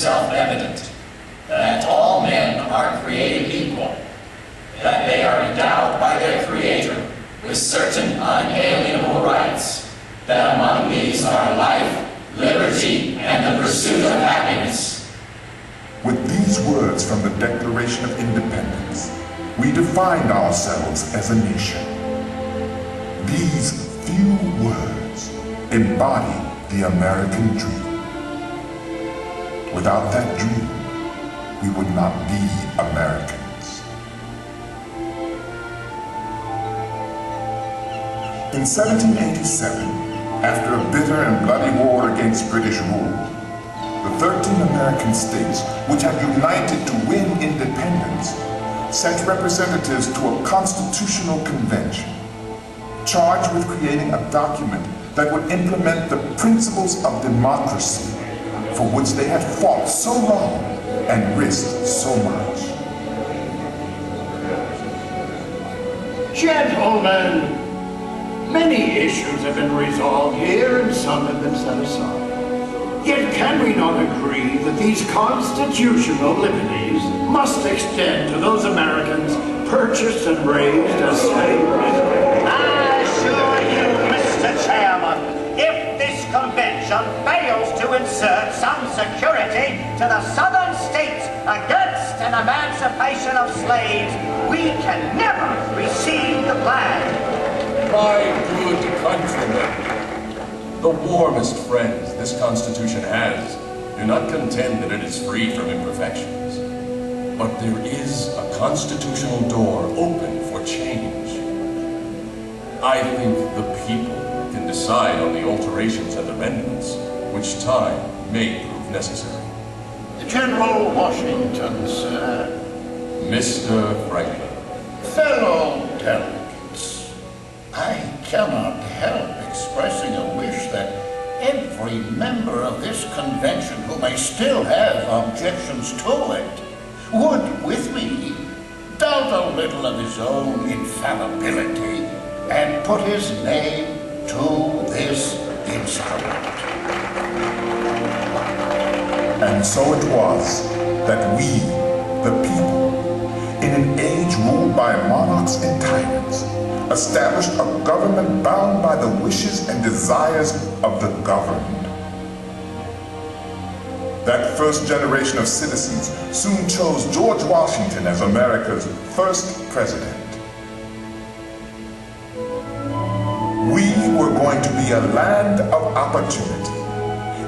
self-evident that all men are created equal, that they are endowed by their Creator with certain unalienable rights, that among these are life, liberty, and the pursuit of happiness. With these words from the Declaration of Independence, we defined ourselves as a nation. These few words embody the American dream. Without that dream, we would not be Americans. In 1787, after a bitter and bloody war against British rule, the 13 American states, which had united to win independence, sent representatives to a constitutional convention, charged with creating a document that would implement the principles of democracy for which they had fought so long and risked so much. Gentlemen, many issues have been resolved here and some have been set aside. Yet can we not agree that these constitutional liberties must extend to those Americans purchased and raised as slaves? I assure you, Mr. Chairman, if this convention fails to insert some security to the southern states against an emancipation of slaves, we can never receive the flag. My good countrymen, the warmest friends this Constitution has do not contend that it is free from imperfections. But there is a constitutional door open for change. I think the people can decide on the alterations and amendments, which time may prove necessary. General Washington, sir. Mr. Franklin. Fellow delegates, I cannot help expressing a wish that every member of this convention who may still have objections to it would, with me, doubt a little of his own infallibility and put his name to this instrument. And so it was that we, the people, in an age ruled by monarchs and tyrants, established a government bound by the wishes and desires of the governed. That first generation of citizens soon chose George Washington as America's first president. We were going to be a land of opportunity,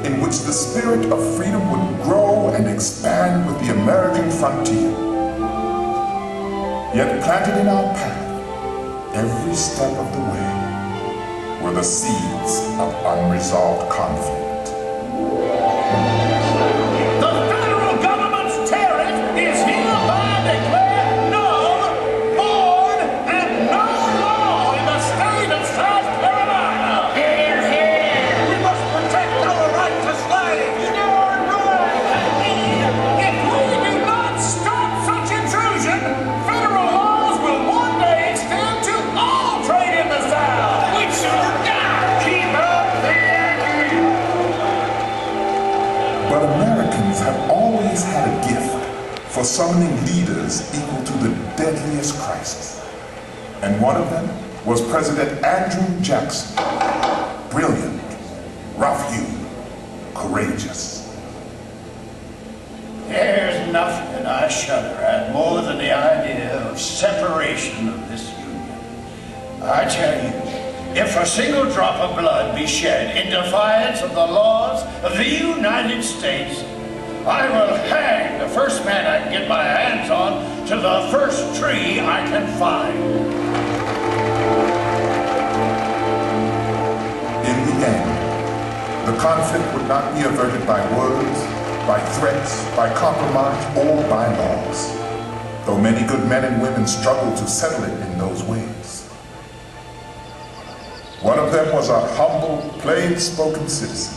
in which the spirit of freedom would grow and expand with the American frontier. Yet planted in our path, every step of the way, were the seeds of unresolved conflict. For summoning leaders equal to the deadliest crisis. And one of them was President Andrew Jackson. Brilliant, rough-hewn, courageous. There's nothing I shudder at more than the idea of separation of this union. I tell you, if a single drop of blood be shed in defiance of the laws of the United States, I will hang the first man I can get my hands on to the first tree I can find. In the end, the conflict would not be averted by words, by threats, by compromise, or by laws, though many good men and women struggled to settle it in those ways. One of them was a humble, plain-spoken citizen,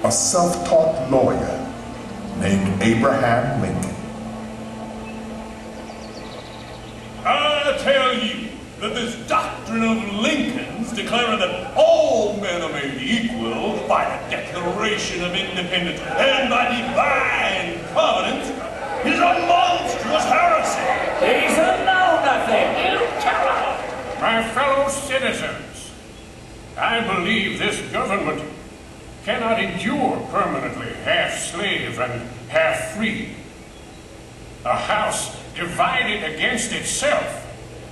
a self-taught lawyer named Abraham Lincoln. I tell you, that this doctrine of Lincoln's, declaring that all men are made equal by the Declaration of Independence and by divine providence, is a monstrous heresy. He's a know-nothing. You tell him. My fellow citizens, I believe this government cannot endure permanently half slave and half free. A house divided against itself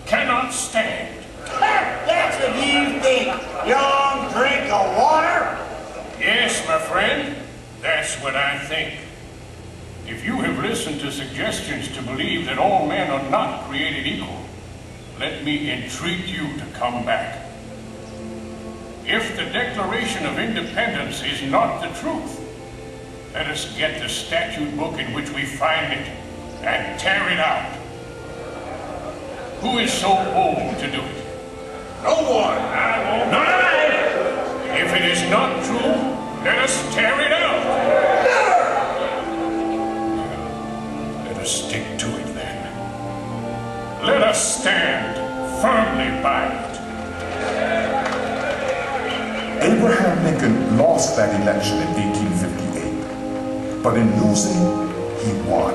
cannot stand. That's what you think, young drink of water. Yes, my friend, that's what I think. If you have listened to suggestions to believe that all men are not created equal, let me entreat you to come back. If the Declaration of Independence is not the truth, let us get the statute book in which we find it and tear it out. Who is so bold to do it? No one. I won't. Not I. If it is not true, let us tear it out. Let us stick to it then. Let us stand firmly by it. Abraham Lincoln lost that election in 1858, but in losing, he won.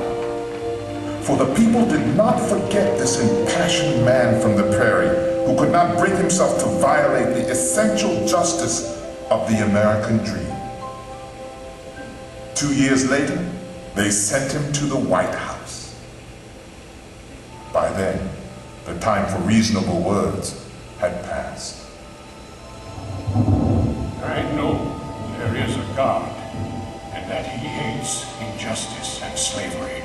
For the people did not forget this impassioned man from the prairie who could not bring himself to violate the essential justice of the American dream. 2 years later, they sent him to the White House. By then, the time for reasonable words had passed. I know there is a God and that he hates injustice and slavery.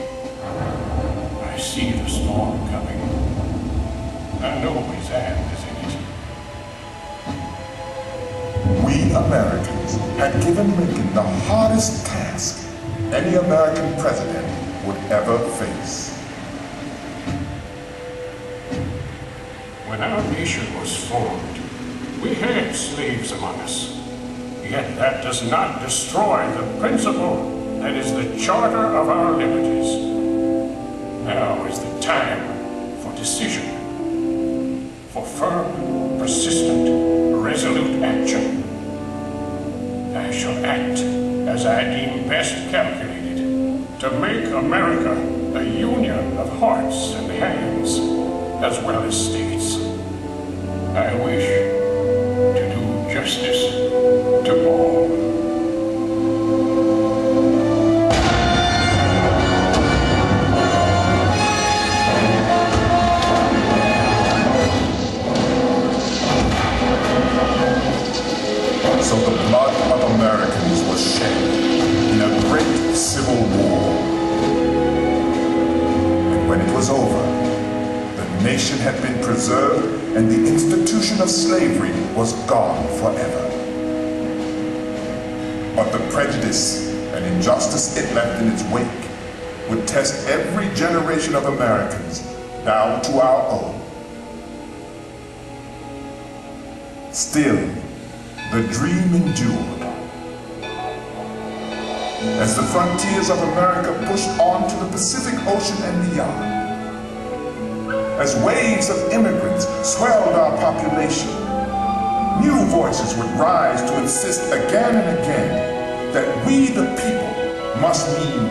I see the storm coming. I know his hand is in it. We Americans had given Lincoln the hardest task any American president would ever face. When our nation was formed, we had slaves among us. Yet that does not destroy the principle that is the charter of our liberties. Now is the time for decision, for firm, persistent, resolute action. I shall act as I deem best calculated to make America a union of hearts and hands, as well as states. I wish to do justice to all. So the blood of Americans was shed in a great civil war. And when it was over, the nation had been preserved and the institution of slavery was gone forever. But the prejudice and injustice it left in its wake would test every generation of Americans down to our own. Still, the dream endured. As the frontiers of America pushed on to the Pacific Ocean and beyond, as waves of immigrants swelled our population, new voices would rise to insist again and again that we the people must mean